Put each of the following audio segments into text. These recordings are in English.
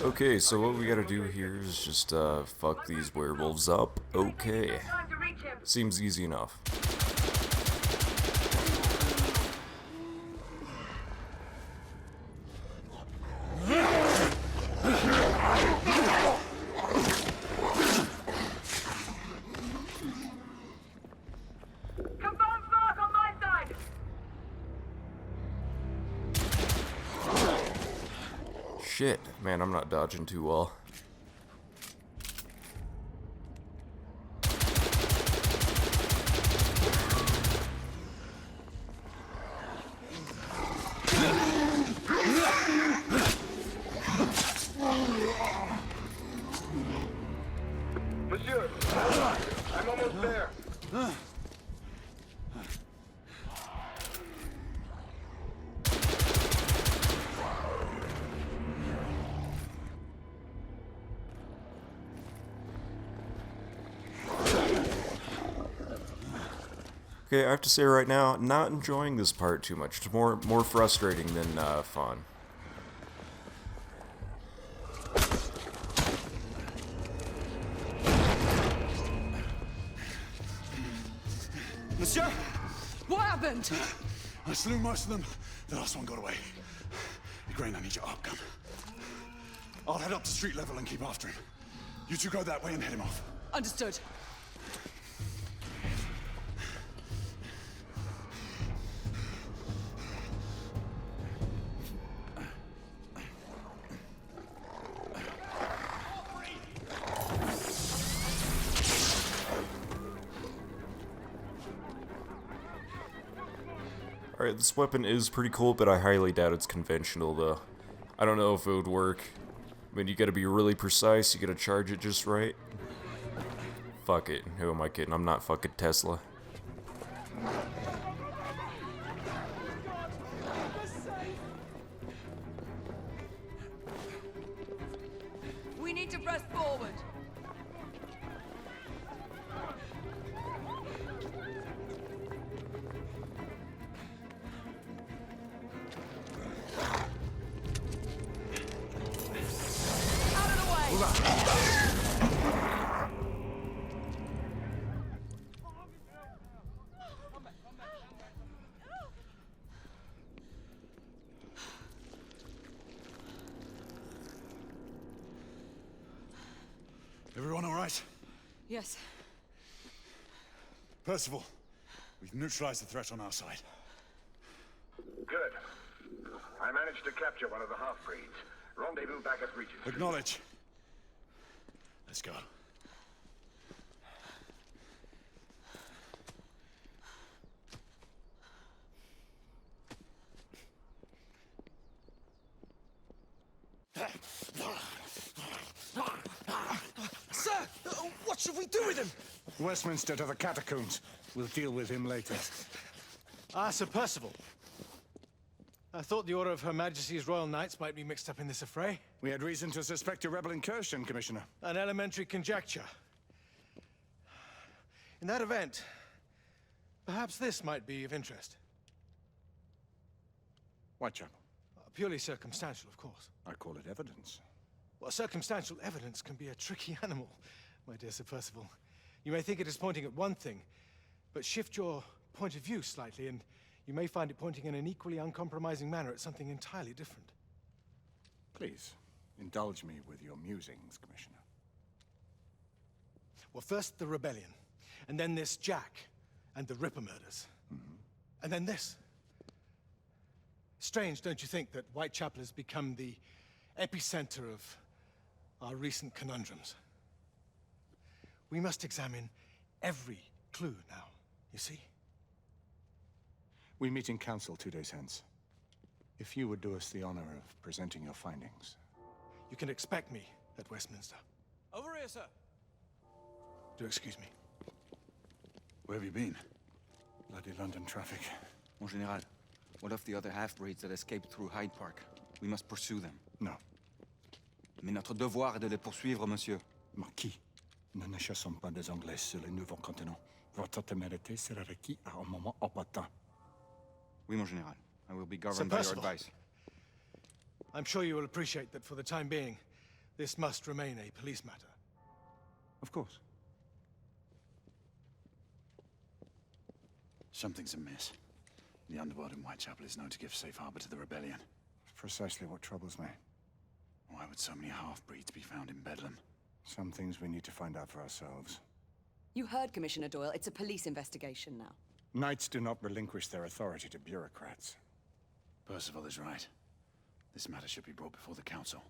Okay, so what we gotta do here is just, fuck these werewolves up. Okay. Seems easy enough. Shit, man, I'm not dodging too well. Monsieur, I'm almost there. Okay, I have to say right now, not enjoying this part too much. It's more frustrating than fun. Monsieur? What happened? I slew most of them. The last one got away. Grain, I need your arc gun. I'll head up to street level and keep after him. You two go that way and head him off. Understood. Alright, this weapon is pretty cool, but I highly doubt it's conventional, though. I don't know if it would work. I mean, you gotta be really precise, you gotta charge it just right. Fuck it, who am I kidding? I'm not fucking Tesla. We need to press forward. Out of the way! Everyone all right? Yes. Percival, we've neutralized the threat on our side. Good. I managed to capture one of the half-breeds. Rendezvous back at Regis. Acknowledge. Let's go. Sir! What should we do with him? Westminster to the catacombs. We'll deal with him later. Ah, Sir Percival. I thought the Order of Her Majesty's Royal Knights might be mixed up in this affray. We had reason to suspect a rebel incursion, Commissioner. An elementary conjecture. In that event, perhaps this might be of interest. Whitechapel. Purely circumstantial, of course. I call it evidence. Well, circumstantial evidence can be a tricky animal, my dear Sir Percival. You may think it is pointing at one thing, but shift your point of view slightly, and you may find it pointing in an equally uncompromising manner at something entirely different. Please, indulge me with your musings, Commissioner. Well, first the rebellion, and then this Jack, and the Ripper murders. And then this. Strange, don't you think, that Whitechapel has become the epicenter of our recent conundrums? We must examine every clue now, you see? We meet in council 2 days hence. If you would do us the honor of presenting your findings. You can expect me at Westminster. Over here, sir. Do excuse me. Where have you been? Bloody London traffic. Mon Général, what of the other half-breeds that escaped through Hyde Park? We must pursue them. No. Mais notre devoir est de les poursuivre, monsieur. Marquis, nous ne chassons pas des Anglais sur le nouveau continent. Votre témérité sera requis à un moment opportun. Oui, mon Général. I will be Sir governed by your Percival. advice. I'm sure you will appreciate that for the time being, this must remain a police matter. Of course. Something's amiss. The underworld in Whitechapel is known to give safe harbor to the rebellion. Precisely what troubles me. Why would so many half-breeds be found in Bedlam? Some things we need to find out for ourselves. You heard Commissioner Doyle. It's a police investigation now. Knights do not relinquish their authority to bureaucrats. Percival is right. This matter should be brought before the council.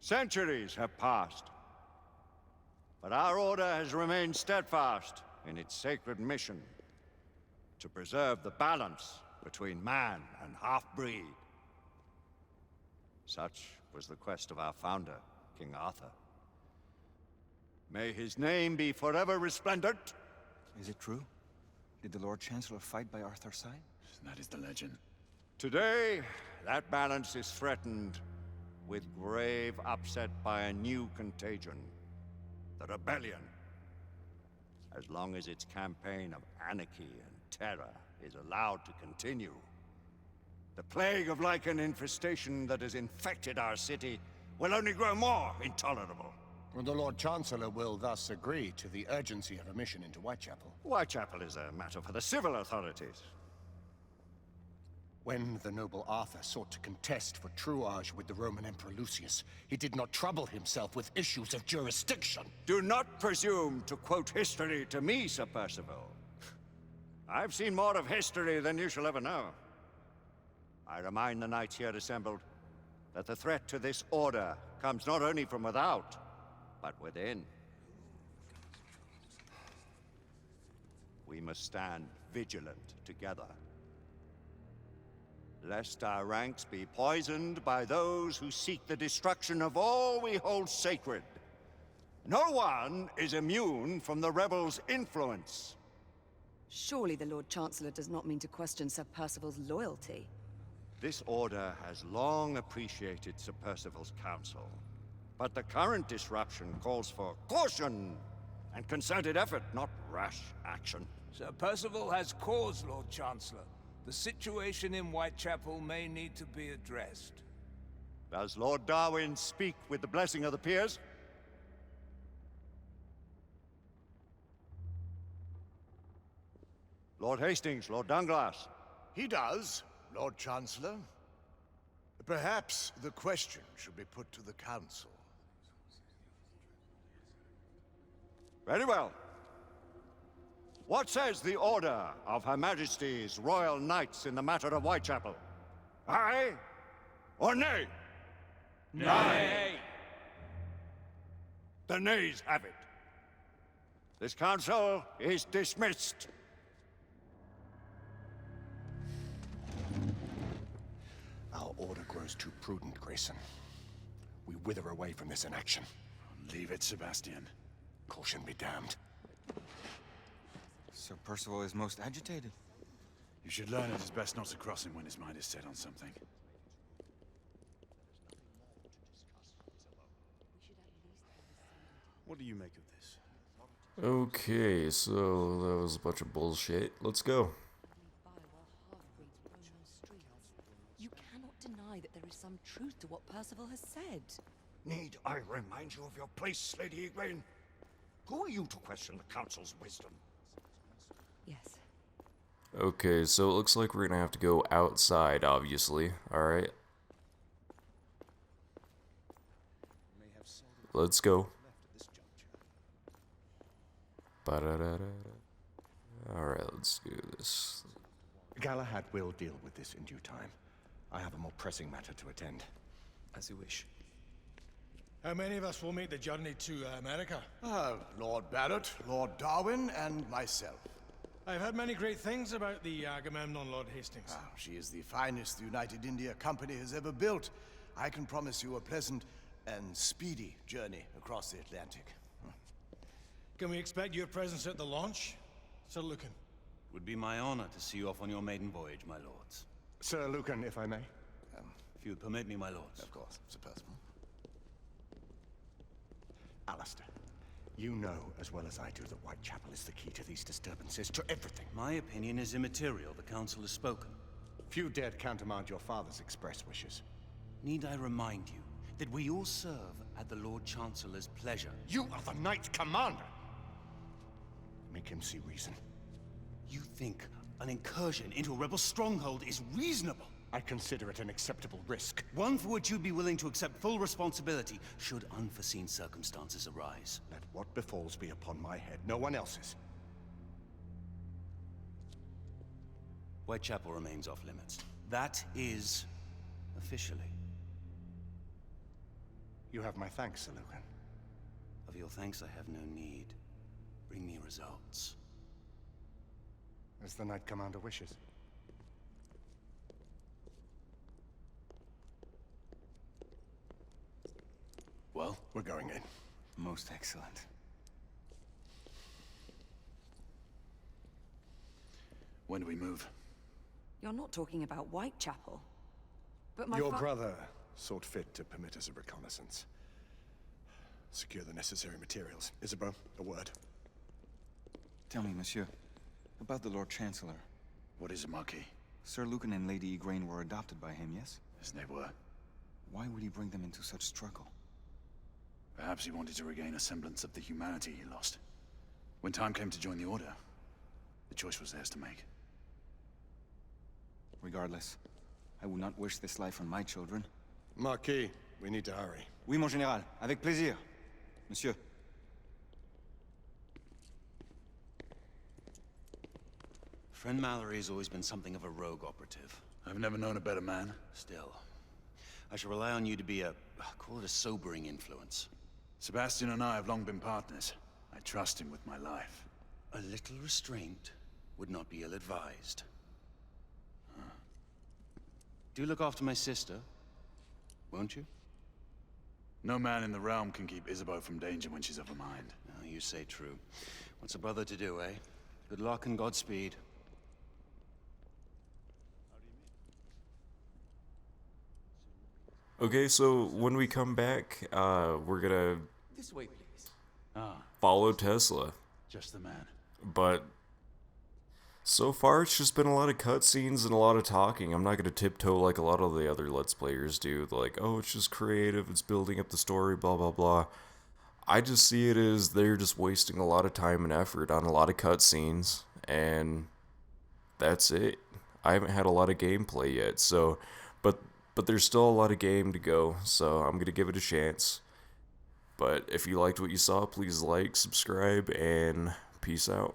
Centuries have passed, but our order has remained steadfast in its sacred mission to preserve the balance between man and half-breed. Such was the quest of our founder, King Arthur. May his name be forever resplendent. Is it true? Did the Lord Chancellor fight by Arthur's side? That is the legend. Today, that balance is threatened with grave upset by a new contagion, the rebellion. As long as its campaign of anarchy and terror is allowed to continue, the plague of lichen infestation that has infected our city will only grow more intolerable. And the Lord Chancellor will thus agree to the urgency of a mission into Whitechapel. Whitechapel is a matter for the civil authorities. When the noble Arthur sought to contest for truage with the Roman Emperor Lucius, he did not trouble himself with issues of jurisdiction. Do not presume to quote history to me, Sir Percival. I've seen more of history than you shall ever know. I remind the knights here assembled that the threat to this order comes not only from without, but within. We must stand vigilant together, lest our ranks be poisoned by those who seek the destruction of all we hold sacred. No one is immune from the rebels' influence. Surely the Lord Chancellor does not mean to question Sir Percival's loyalty. This order has long appreciated Sir Percival's counsel, but the current disruption calls for caution and concerted effort, not rash action. Sir Percival has cause, Lord Chancellor. The situation in Whitechapel may need to be addressed. Does Lord Darwin speak with the blessing of the peers? Lord Hastings, Lord Dunglass. He does, Lord Chancellor. Perhaps the question should be put to the Council. Very well. What says the Order of Her Majesty's Royal Knights in the matter of Whitechapel? Aye or nay? Nay! The nays have it. This council is dismissed. Our order grows too prudent, Grayson. We wither away from this inaction. Leave it, Sebastian. Caution be damned. Sir Percival is most agitated. You should learn it is best not to cross him when his mind is set on something. What do you make of this? Okay, so that was a bunch of bullshit. Let's go. You cannot deny that there is some truth to what Percival has said. Need I remind you of your place, Lady Egwene? Who are you to question the Council's wisdom? Yes. Okay, so it looks like we're gonna have to go outside, obviously. Alright. Let's go. Alright, let's do this. Galahad will deal with this in due time. I have a more pressing matter to attend. As you wish. How many of us will make the journey to America? Lord Barrett, Lord Darwin, and myself. I've heard many great things about the Agamemnon, Lord Hastings. She is the finest the United India Company has ever built. I can promise you a pleasant and speedy journey across the Atlantic. Can we expect your presence at the launch, Sir Lucan? Would be my honor to see you off on your maiden voyage, my lords. Sir Lucan, if I may. If you'd permit me, my lords. Of course, Sir Percival. Alistair, You know as well as I do that Whitechapel is the key to these disturbances, to everything. My opinion is immaterial. The Council has spoken. Few dared countermand your father's express wishes. Need I remind you that we all serve at the Lord Chancellor's pleasure? You are the Knight Commander! Make him see reason. You think an incursion into a rebel stronghold is reasonable? I consider it an acceptable risk. One for which you'd be willing to accept full responsibility should unforeseen circumstances arise. Let what befalls be upon my head, no one else's. Whitechapel remains off limits. That is officially. You have my thanks, Sir Lucan. Of your thanks I have no need. Bring me results. As the Knight Commander wishes. Well, we're going in. Most excellent. When do we move? You're not talking about Whitechapel. But my Your brother sought fit to permit us a reconnaissance. Secure the necessary materials. Isabeau, a word. Tell me, monsieur, about the Lord Chancellor. What is it, Marquis? Sir Lucan and Lady Igraine were adopted by him, yes? Yes, they were. Why would he bring them into such struggle? Perhaps he wanted to regain a semblance of the humanity he lost. When time came to join the Order, the choice was theirs to make. Regardless, I would not wish this life on my children. Marquis, we need to hurry. Oui, mon général. Avec plaisir. Monsieur. Friend Mallory has always been something of a rogue operative. I've never known a better man. Still, I shall rely on you to be call it a sobering influence. Sebastian and I have long been partners. I trust him with my life. A little restraint would not be ill-advised. Do look after my sister, won't you? No man in the realm can keep Isabeau from danger when she's of a mind. Oh, you say true. What's a brother to do, eh? Good luck and Godspeed. Okay, so when we come back, we're gonna This way, please. follow Tesla. Just the man. But so far, it's just been a lot of cutscenes and a lot of talking. I'm not gonna tiptoe like a lot of the other Let's Players do. Like, oh, it's just creative, it's building up the story, blah blah blah. I just see it as they're just wasting a lot of time and effort on a lot of cutscenes, and that's it. I haven't had a lot of gameplay yet, so but there's still a lot of game to go, so I'm gonna give it a chance. But if you liked what you saw, please like, subscribe, and peace out.